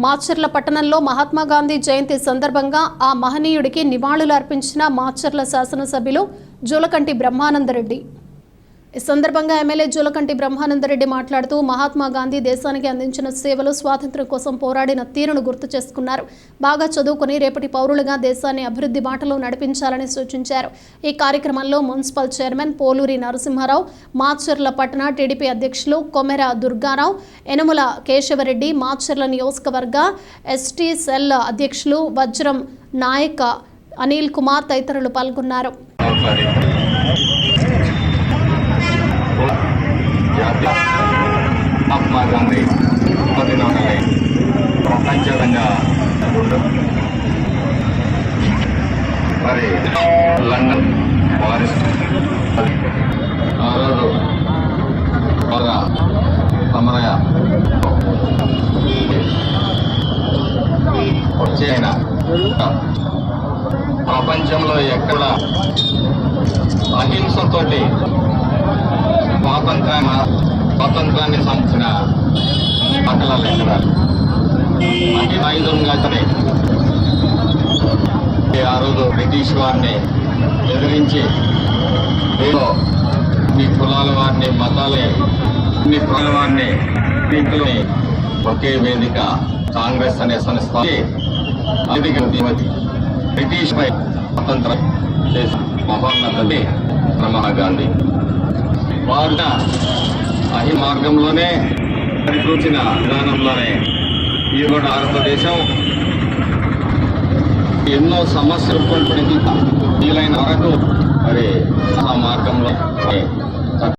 మాచర్ల పట్టణంలో మహాత్మా గాంధీ జయంతి సందర్భంగా ఆ మహనీయుడికి నివాళులు అర్పించిన మాచర్ల శాసనసభ్యులు జూలకంటి బ్రహ్మానందరెడ్డి. ఈ సందర్భంగా ఎమ్మెల్యే జూలకంటి బ్రహ్మానందరెడ్డి మాట్లాడుతూ మహాత్మా గాంధీ దేశానికి అందించిన సేవలు, స్వాతంత్ర్యం కోసం పోరాడిన తీరును గుర్తు చేసుకున్నారు. బాగా చదువుకుని రేపటి పౌరులుగా దేశాన్ని అభివృద్ధి బాటలో నడిపించాలని సూచించారు. ఈ కార్యక్రమంలో మున్సిపల్ చైర్మన్ పోలూరి నరసింహారావు, మాచర్ల పట్టణ టీడీపీ అధ్యక్షులు కొమెర దుర్గారావు, యనుమల కేశవరెడ్డి, మాచర్ల నియోజకవర్గ ఎస్టీ సెల్ అధ్యక్షులు వజ్రం నాయక అనిల్ కుమార్ తదితరులు పాల్గొన్నారు. మహాత్మా గాంధీ పదినాలని ప్రపంచంగా మరి లండన్ పారిస్ ఆ రోజు బాగా సమరయ వచ్చేయన ప్రపంచంలో ఎక్కడ అహింసతోటి స్వాతంత్రాన్ని సంబంధించిన పట్టణాలు ఎక్కడ ఆయుధంగా ఆ రోజు బ్రిటిష్ వారిని ఎదిరించి ఈ కులాల వారిని, మతాలని, ఇన్ని కులాల వారిని వీటిని ఒకే వేదిక కాంగ్రెస్ అనే సంస్థ బ్రిటిష్ పై స్వతంత్రం చేసిన మహోన్నతుడి మహాత్మా గాంధీ. వారు అహి మార్గంలోనే పరిపూర్చిన విధానంలోనే ఈ కూడా భారతదేశం ఎన్నో సమస్యలు వీలైన వరకు మరి ఆ మార్గంలో